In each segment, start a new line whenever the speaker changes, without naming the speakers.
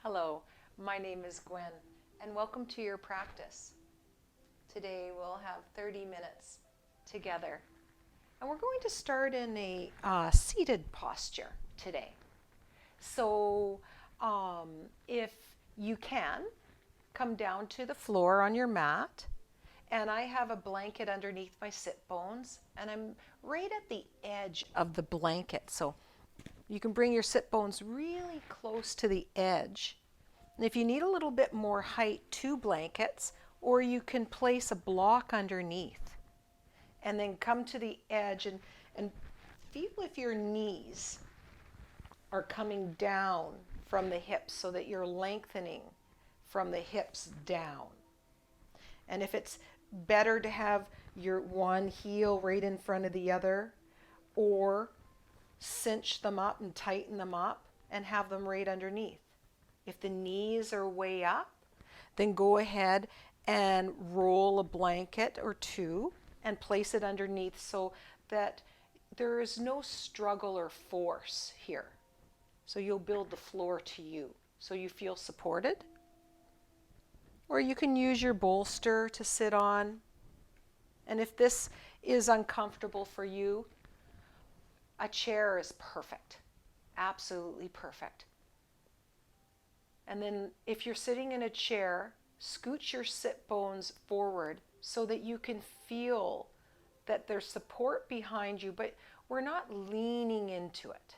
Hello, my name is Gwen, and welcome to your practice. Today we'll have 30 minutes together, and we're going to start in a seated posture today. So, if you can, come down to the floor on your mat, and I have a blanket underneath my sit bones, and I'm right at the edge of the blanket. So you can bring your sit bones really close to the edge. And if you need a little bit more height, two blankets, or you can place a block underneath. And then come to the edge and feel if your knees are coming down from the hips so that you're lengthening from the hips down. And if it's better to have your one heel right in front of the other, or cinch them up and tighten them up and have them right underneath. If the knees are way up, then go ahead and roll a blanket or two and place it underneath so that there is no struggle or force here. So you'll build the floor to you so you feel supported. Or you can use your bolster to sit on. And if this is uncomfortable for you, a chair is perfect, absolutely perfect. And then if you're sitting in a chair, scooch your sit bones forward so that you can feel that there's support behind you, but we're not leaning into it.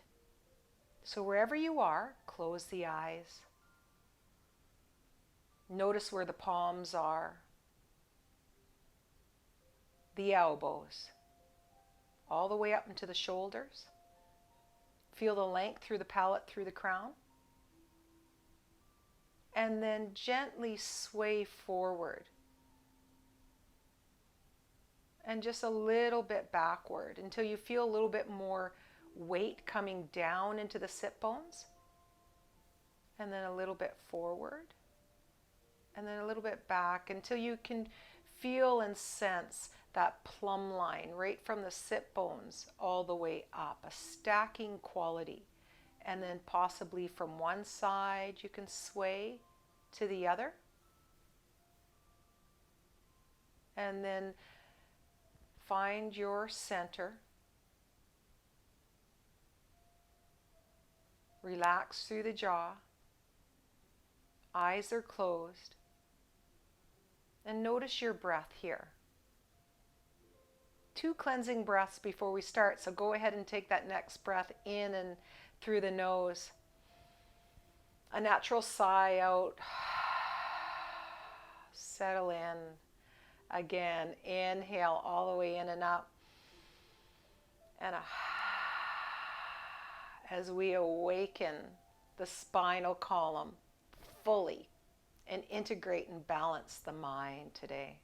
So wherever you are, close the eyes. Notice where the palms are, the elbows, all the way up into the shoulders. Feel the length through the palate, through the crown. And then gently sway forward. And just a little bit backward until you feel a little bit more weight coming down into the sit bones. And then a little bit forward. And then a little bit back until you can feel and sense that plumb line right from the sit bones all the way up, a stacking quality. And then possibly from one side you can sway to the other. And then find your center. Relax through the jaw. Eyes are closed. And notice your breath here. 2 cleansing breaths before we start, so go ahead and take that next breath in and through the nose. A natural sigh out. Settle in. Again, inhale all the way in and up. And as we awaken the spinal column fully and integrate and balance the mind today.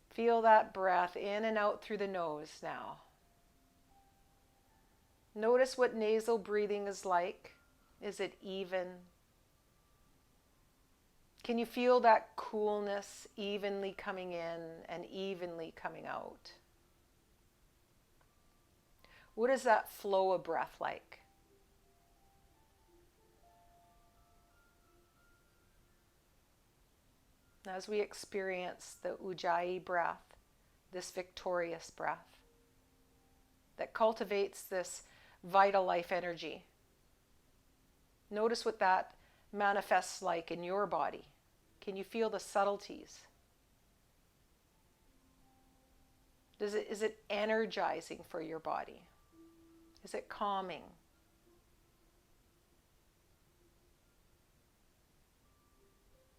Feel that breath in and out through the nose now. Notice what nasal breathing is like. Is it even? Can you feel that coolness evenly coming in and evenly coming out? What is that flow of breath like? As we experience the Ujjayi breath, this victorious breath that cultivates this vital life energy, notice what that manifests like in your body. Can you feel the subtleties? Is it energizing for your body? Is it calming?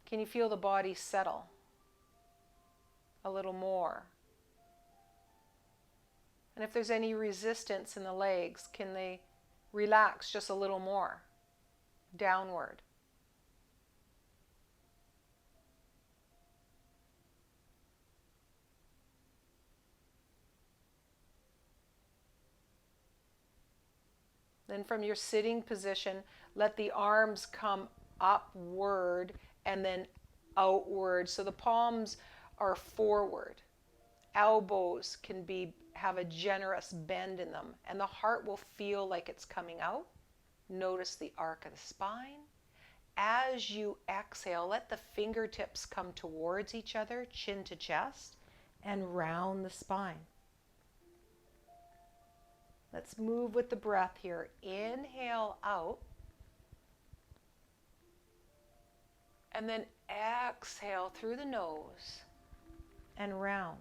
Can you feel the body settle a little more? And if there's any resistance in the legs, can they relax just a little more downward? Then from your sitting position, let the arms come upward and then outward. So the palms are forward. Elbows can have a generous bend in them, and the heart will feel like it's coming out. Notice the arc of the spine as you exhale, let the fingertips come towards each other, chin to chest, and round the spine. Let's move with the breath here. Inhale out. And then exhale through the nose and round.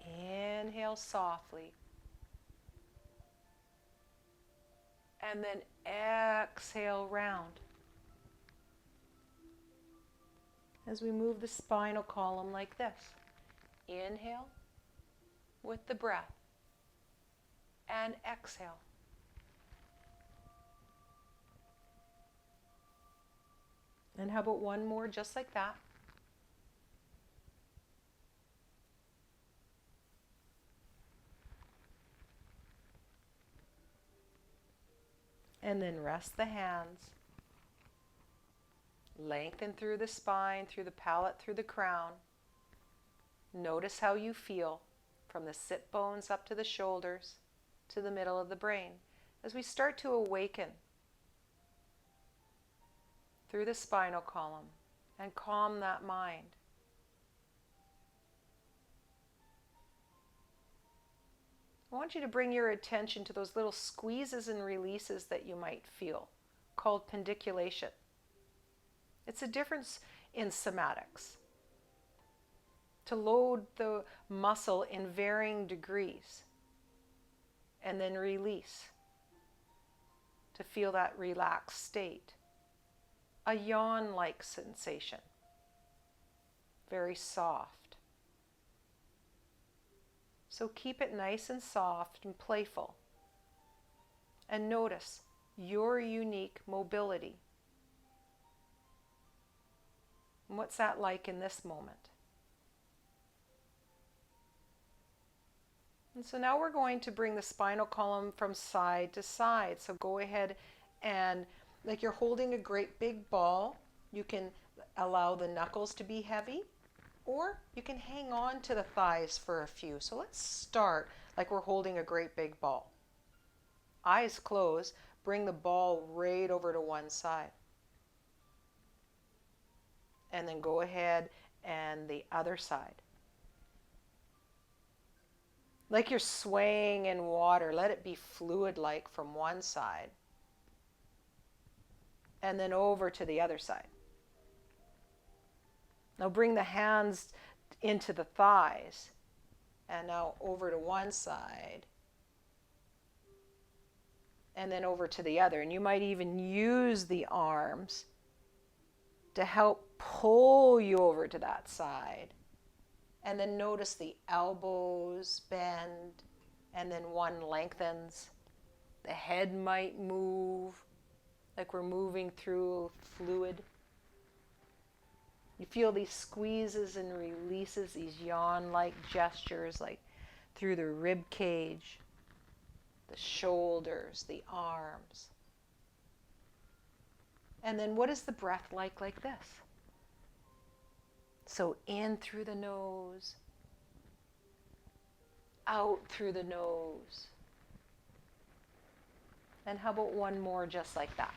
Inhale softly. And then exhale round. As we move the spinal column like this. Inhale with the breath. And exhale. And how about one more just like that? And then rest the hands. Lengthen through the spine, through the palate, through the crown. Notice how you feel from the sit bones up to the shoulders, to the middle of the brain. As we start to awaken through the spinal column and calm that mind. I want you to bring your attention to those little squeezes and releases that you might feel, called pandiculation. It's a difference in somatics. To load the muscle in varying degrees and then release to feel that relaxed state. A yawn-like sensation, very soft. So keep it nice and soft and playful. And notice your unique mobility. And what's that like in this moment? And so now we're going to bring the spinal column from side to side. So go ahead and, like you're holding a great big ball, you can allow the knuckles to be heavy, or you can hang on to the thighs for a few. So let's start like we're holding a great big ball. Eyes closed, bring the ball right over to one side. And then go ahead and the other side. Like you're swaying in water, let it be fluid-like from one side. And then over to the other side. Now bring the hands into the thighs. And now over to one side. And then over to the other. And you might even use the arms to help pull you over to that side. And then notice the elbows bend, and then one lengthens. The head might move, like we're moving through fluid. You feel these squeezes and releases, these yawn-like gestures, like through the rib cage, the shoulders, the arms. And then what is the breath like this? So in through the nose, out through the nose. And how about one more just like that?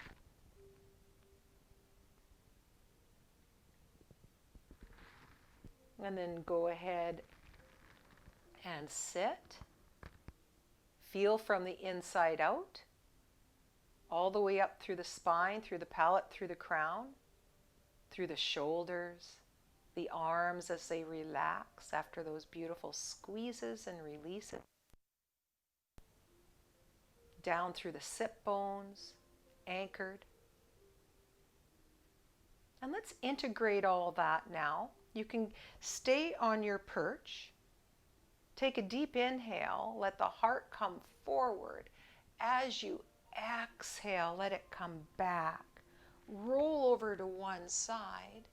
And then go ahead and sit. Feel from the inside out, all the way up through the spine, through the palate, through the crown, through the shoulders, the arms as they relax after those beautiful squeezes and releases. Down through the sit bones, anchored. And let's integrate all that now. You can stay on your perch. Take a deep inhale. Let the heart come forward. As you exhale, let it come back. Roll over to one side.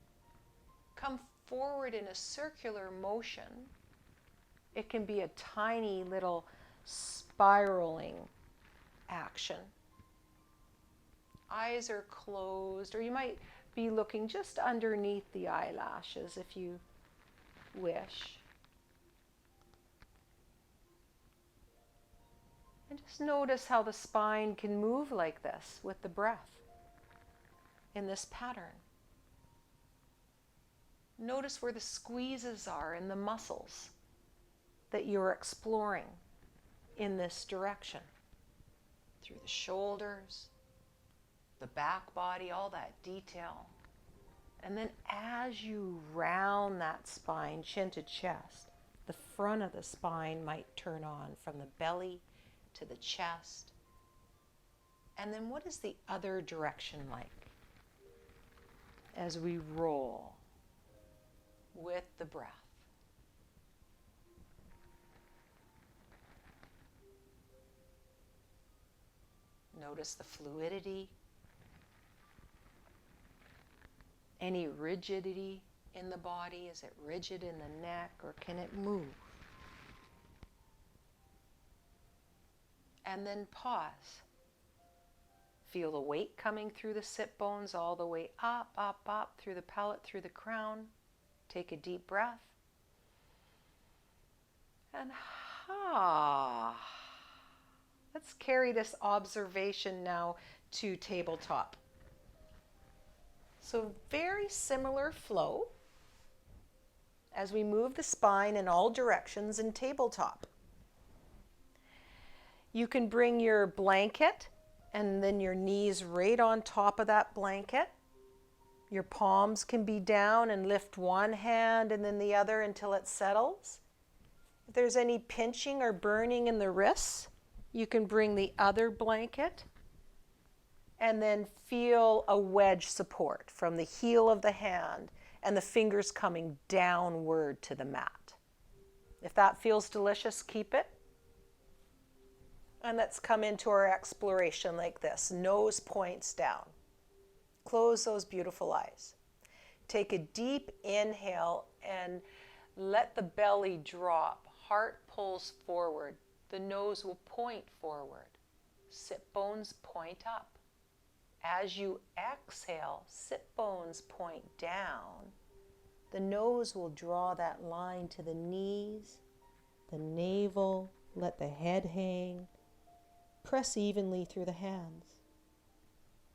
Come forward in a circular motion. It can be a tiny little spiraling action. Eyes are closed, or you might be looking just underneath the eyelashes if you wish. And just notice how the spine can move like this with the breath in this pattern. Notice where the squeezes are in the muscles that you're exploring in this direction. Through the shoulders, the back body, all that detail. And then as you round that spine, chin to chest, the front of the spine might turn on from the belly to the chest. And then what is the other direction like as we roll with the breath? Notice the fluidity, any rigidity in the body. Is it rigid in the neck or can it move? And then pause. Feel the weight coming through the sit bones all the way up, up, up, through the palate, through the crown. Take a deep breath. And let's carry this observation now to tabletop. So very similar flow as we move the spine in all directions in tabletop. You can bring your blanket and then your knees right on top of that blanket. Your palms can be down and lift one hand and then the other until it settles. If there's any pinching or burning in the wrists, you can bring the other blanket and then feel a wedge support from the heel of the hand and the fingers coming downward to the mat. If that feels delicious, keep it. And let's come into our exploration like this. Nose points down. Close those beautiful eyes. Take a deep inhale and let the belly drop. Heart pulls forward. The nose will point forward. Sit bones point up. As you exhale, sit bones point down. The nose will draw that line to the knees, the navel, let the head hang. Press evenly through the hands.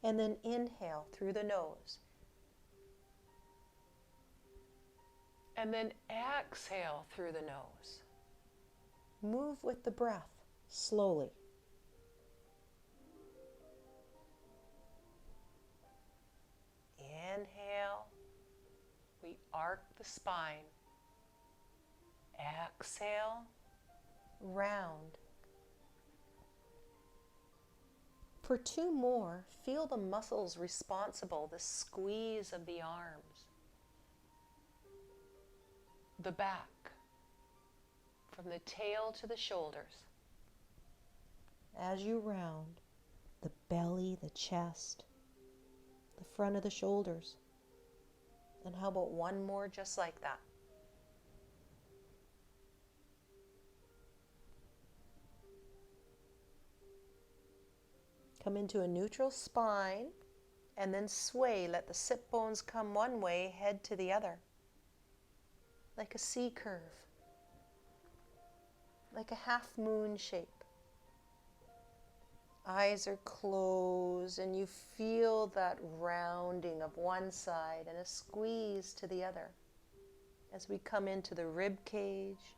And then inhale through the nose. And then exhale through the nose. Move with the breath slowly. Inhale, we arc the spine. Exhale, round. For two more, feel the muscles responsible, the squeeze of the arms, the back, from the tail to the shoulders. As you round, the belly, the chest, the front of the shoulders. And how about one more just like that? Come into a neutral spine and then sway. Let the sit bones come one way, head to the other. Like a C curve. Like a half moon shape. Eyes are closed and you feel that rounding of one side and a squeeze to the other. As we come into the rib cage,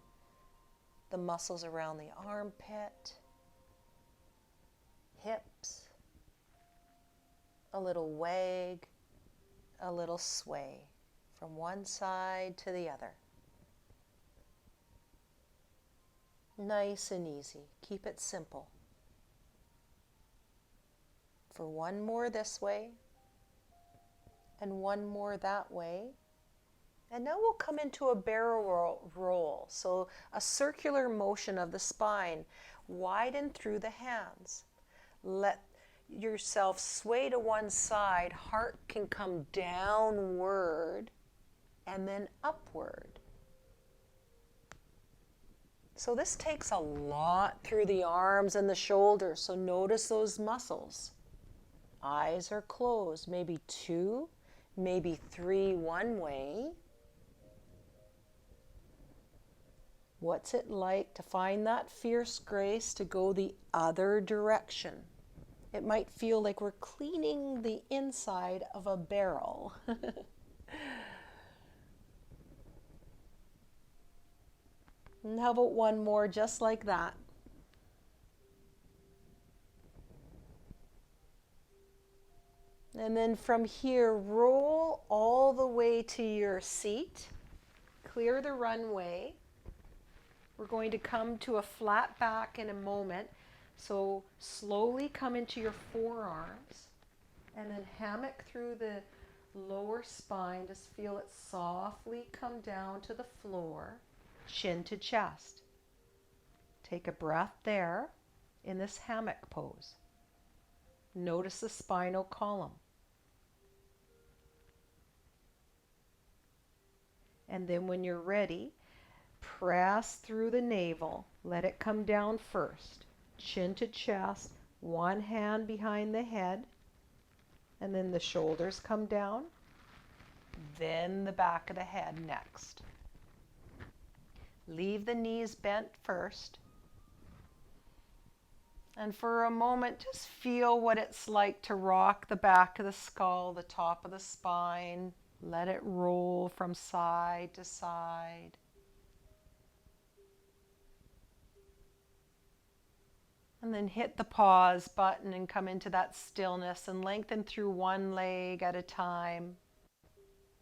the muscles around the armpit, hips, a little wag, a little sway from one side to the other. Nice and easy. Keep it simple. For one more this way and one more that way. And now we'll come into a barrel roll. So a circular motion of the spine. Widen through the hands. Let yourself sway to one side. Heart can come downward and then upward. So this takes a lot through the arms and the shoulders. So notice those muscles. Eyes are closed. Maybe two, maybe three one way. What's it like to find that fierce grace to go the other direction? It might feel like we're cleaning the inside of a barrel. And how about one more just like that? And then from here, roll all the way to your seat. Clear the runway. We're going to come to a flat back in a moment. So slowly come into your forearms and then hammock through the lower spine. Just feel it softly come down to the floor, chin to chest. Take a breath there in this hammock pose. Notice the spinal column. And then when you're ready, press through the navel. Let it come down first. Chin to chest, one hand behind the head, and then the shoulders come down, then the back of the head next. Leave the knees bent first. And for a moment, just feel what it's like to rock the back of the skull, the top of the spine. Let it roll from side to side. And then hit the pause button and come into that stillness and lengthen through one leg at a time.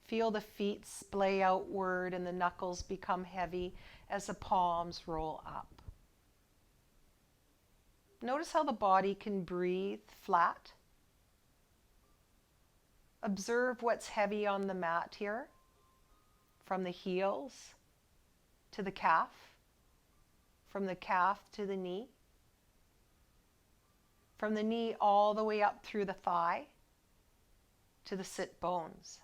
Feel the feet splay outward and the knuckles become heavy as the palms roll up. Notice how the body can breathe flat. Observe what's heavy on the mat here, from the heels to the calf, from the calf to the knee, from the knee all the way up through the thigh to the sit bones.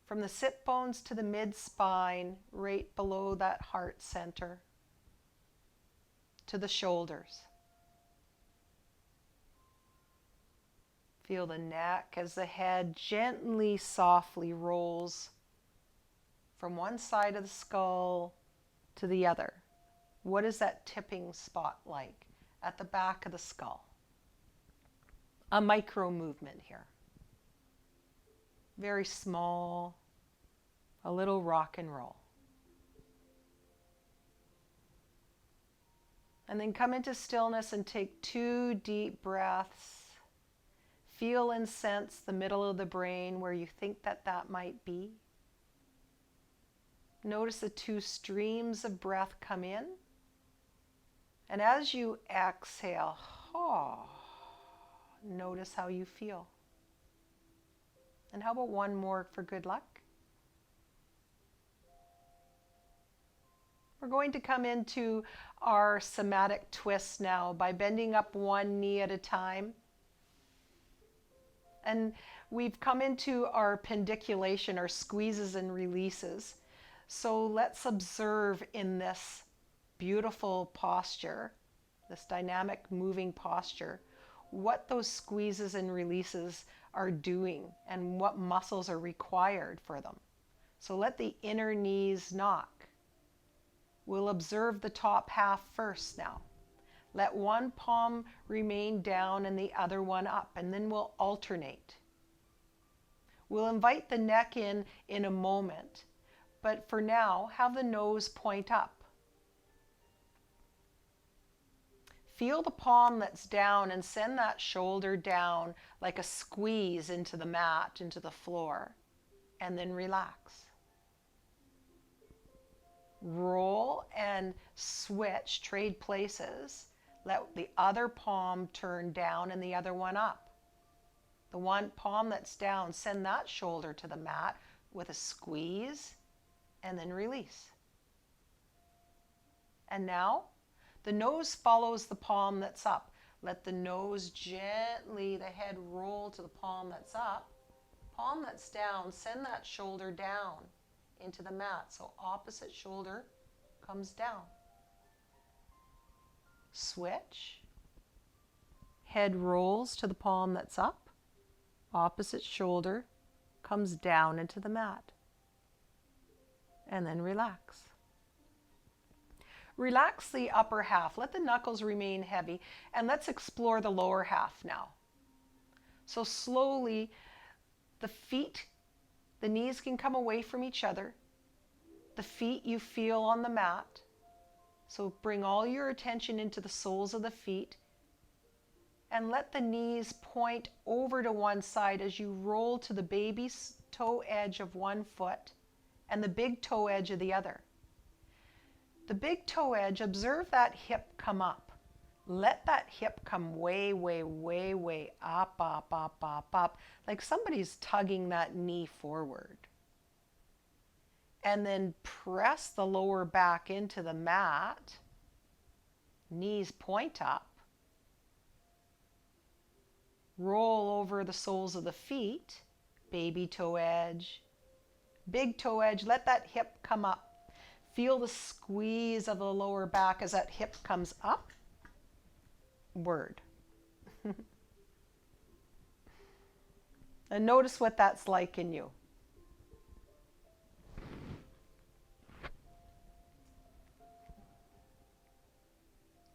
From the sit bones to the mid-spine, right below that heart center, to the shoulders. Feel the neck as the head gently, softly rolls from one side of the skull to the other. What is that tipping spot like at the back of the skull? A micro movement here. Very small, a little rock and roll. And then come into stillness and take 2 deep breaths. Feel and sense the middle of the brain where you think that might be. Notice the 2 streams of breath come in. And as you exhale, notice how you feel. And how about one more for good luck? We're going to come into our somatic twist now by bending up one knee at a time. And we've come into our pandiculation, our squeezes and releases. So let's observe in this beautiful posture, this dynamic moving posture, what those squeezes and releases are doing and what muscles are required for them. So let the inner knees knock. We'll observe the top half first now. Let one palm remain down and the other one up, and then we'll alternate. We'll invite the neck in a moment, but for now, have the nose point up. Feel the palm that's down and send that shoulder down like a squeeze into the mat, into the floor, and then relax. Roll and switch, trade places. Let the other palm turn down and the other one up. The one palm that's down, send that shoulder to the mat with a squeeze and then release. And now, the nose follows the palm that's up. Let the nose gently, the head roll to the palm that's up. Palm that's down, send that shoulder down into the mat. So opposite shoulder comes down. Switch. Head rolls to the palm that's up. Opposite shoulder comes down into the mat. And then relax. Relax the upper half. Let the knuckles remain heavy. And let's explore the lower half now. So slowly, the feet, the knees can come away from each other. The feet you feel on the mat. So bring all your attention into the soles of the feet. And let the knees point over to one side as you roll to the baby toe edge of one foot and the big toe edge of the other. The big toe edge, observe that hip come up. Let that hip come way, way, way, way up, up, up, up, up, like somebody's tugging that knee forward. And then press the lower back into the mat. Knees point up. Roll over the soles of the feet, baby toe edge, big toe edge. Let that hip come up. Feel the squeeze of the lower back as that hip comes up. Word. And notice what that's like in you.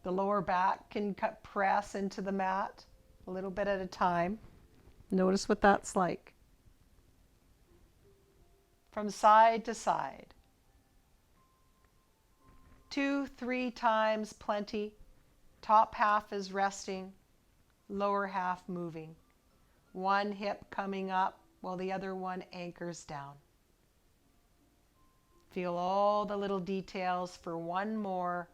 The lower back can press into the mat a little bit at a time. Notice what that's like. From side to side. 2, 3 times, plenty. Top half is resting, lower half moving. One hip coming up while the other one anchors down. Feel all the little details for one more.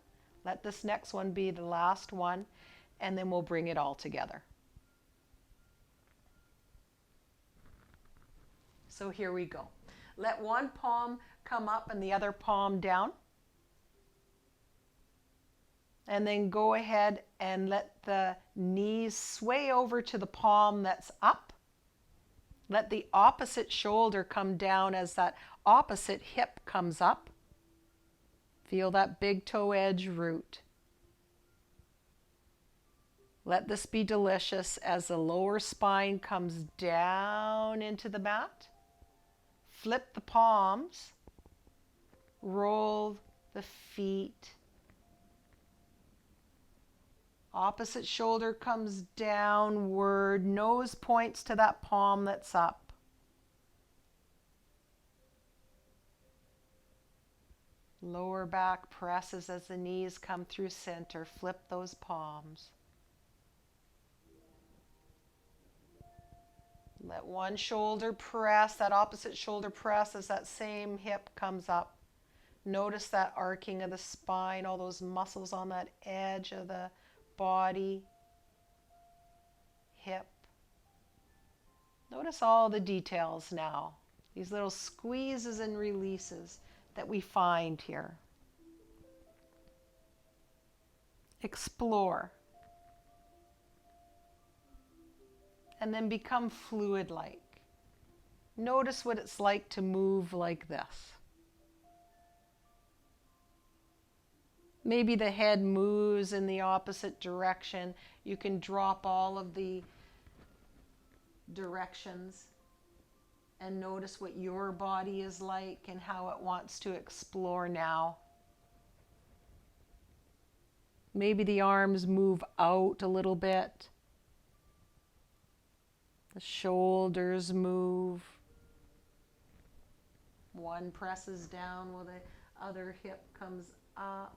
Let this next one be the last one, and then we'll bring it all together. So here we go. Let one palm come up and the other palm down. And then go ahead and let the knees sway over to the palm that's up. Let the opposite shoulder come down as that opposite hip comes up. Feel that big toe edge root. Let this be delicious as the lower spine comes down into the mat. Flip the palms. Roll the feet. Opposite shoulder comes downward. Nose points to that palm that's up. Lower back presses as the knees come through center. Flip those palms. Let one shoulder press, that opposite shoulder press as that same hip comes up. Notice that arcing of the spine, all those muscles on that edge of the body, hip. Notice all the details now. These little squeezes and releases that we find here. Explore. And then become fluid-like. Notice what it's like to move like this. Maybe the head moves in the opposite direction. You can drop all of the directions and notice what your body is like and how it wants to explore now. Maybe the arms move out a little bit. The shoulders move. One presses down while the other hip comes up.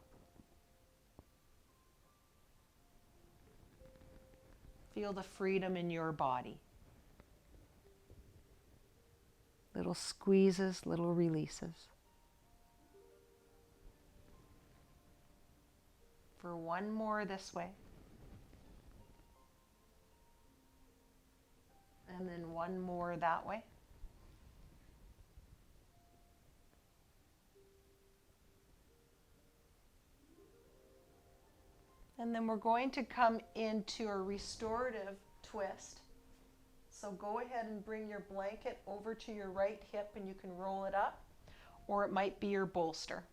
Feel the freedom in your body. Little squeezes, little releases. For one more this way. And then one more that way. And then we're going to come into a restorative twist. So go ahead and bring your blanket over to your right hip and you can roll it up, or it might be your bolster.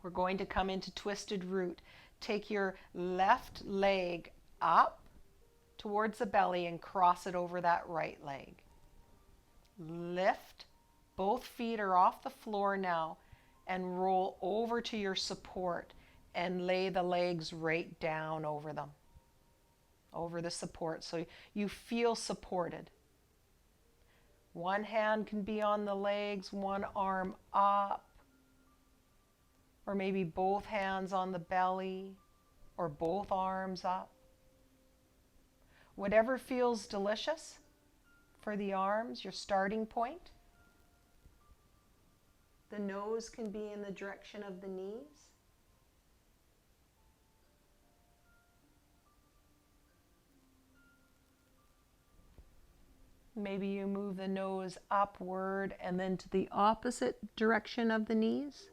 We're going to come into twisted root. Take your left leg up towards the belly and cross it over that right leg. Lift. Both feet are off the floor now and roll over to your support and lay the legs right down over them, over the support, so you feel supported. One hand can be on the legs, one arm up, or maybe both hands on the belly, or both arms up. Whatever feels delicious for the arms, your starting point. The nose can be in the direction of the knees. Maybe you move the nose upward and then to the opposite direction of the knees.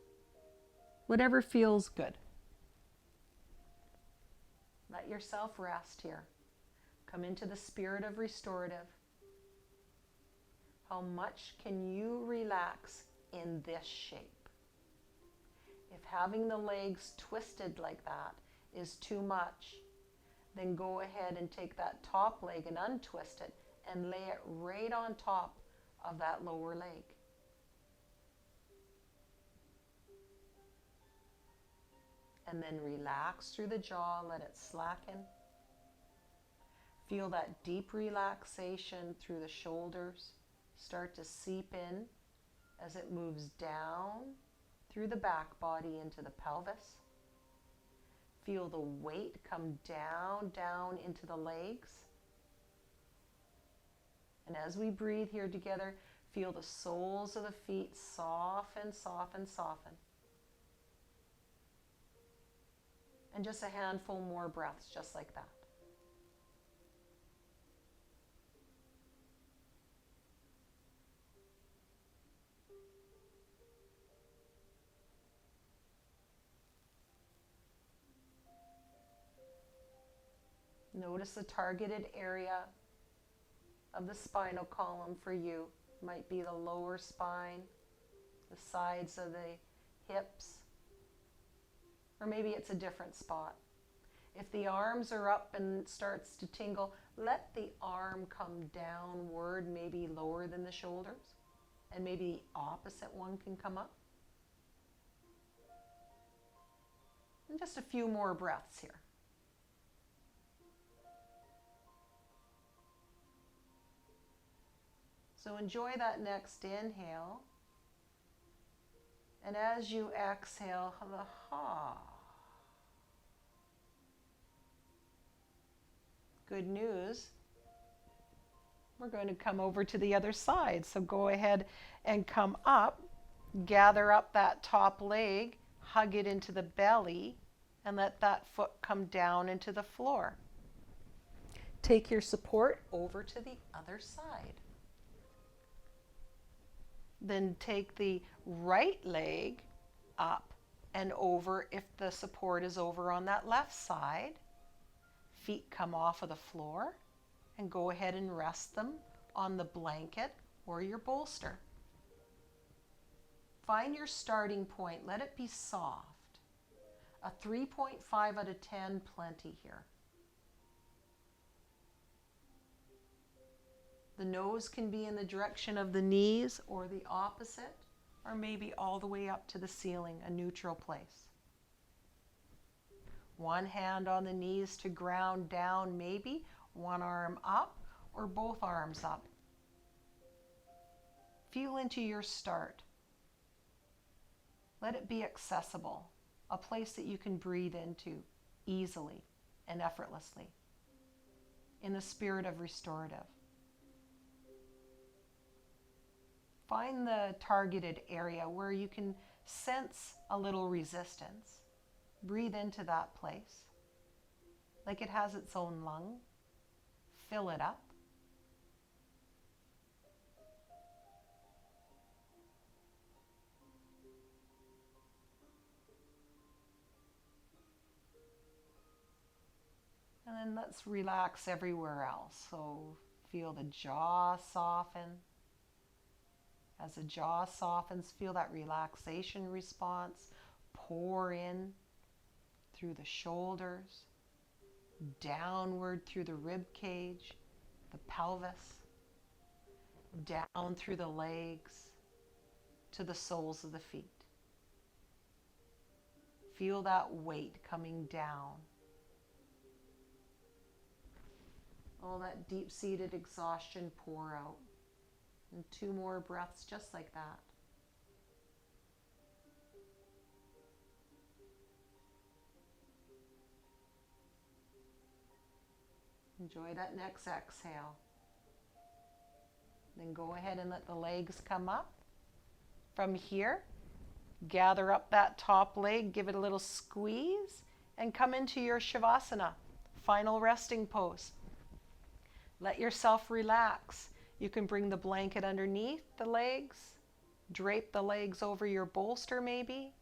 Whatever feels good. Let yourself rest here. Come into the spirit of restorative. How much can you relax in this shape? If having the legs twisted like that is too much, then go ahead and take that top leg and untwist it and lay it right on top of that lower leg. And then relax through the jaw, let it slacken. Feel that deep relaxation through the shoulders start to seep in as it moves down through the back body into the pelvis. Feel the weight come down into the legs. And as we breathe here together, feel the soles of the feet soften, soften, soften. And just a handful more breaths, just like that. Notice the targeted area of the spinal column for you. Might be the lower spine, the sides of the hips, or maybe it's a different spot. If the arms are up and it starts to tingle, let the arm come downward, maybe lower than the shoulders, and maybe the opposite one can come up. And just a few more breaths here. So enjoy that next inhale. And as you exhale, good news, we're going to come over to the other side. So go ahead and come up, gather up that top leg, hug it into the belly, and let that foot come down into the floor. Take your support over to the other side. Then take the right leg up and over if the support is over on that left side. Feet come off of the floor and go ahead and rest them on the blanket or your bolster. Find your starting point. Let it be soft. A 3.5 out of 10, plenty here. The nose can be in the direction of the knees or the opposite, or maybe all the way up to the ceiling, a neutral place. One hand on the knees to ground down, maybe one arm up or both arms up. Feel into your start. Let it be accessible, a place that you can breathe into easily and effortlessly in the spirit of restorative. Find the targeted area where you can sense a little resistance. Breathe into that place like it has its own lung. Fill it up. And then let's relax everywhere else. So feel the jaw soften. As the jaw softens, feel that relaxation response pour in through the shoulders, downward through the rib cage, the pelvis, down through the legs to the soles of the feet. Feel that weight coming down. All that deep-seated exhaustion pour out. And 2 more breaths just like that. Enjoy that next exhale. Then go ahead and let the legs come up. From here, gather up that top leg, give it a little squeeze, and come into your Shavasana, final resting pose. Let yourself relax. You can bring the blanket underneath the legs, drape the legs over your bolster maybe,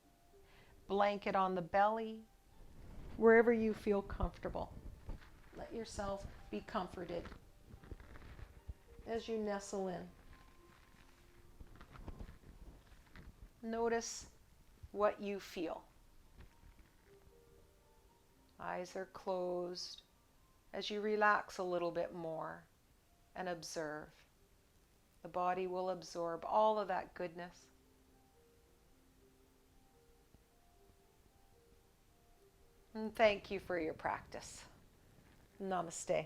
blanket on the belly, wherever you feel comfortable. Let yourself be comforted as you nestle in. Notice what you feel. Eyes are closed as you relax a little bit more and observe. The body will absorb all of that goodness. And thank you for your practice. Namaste.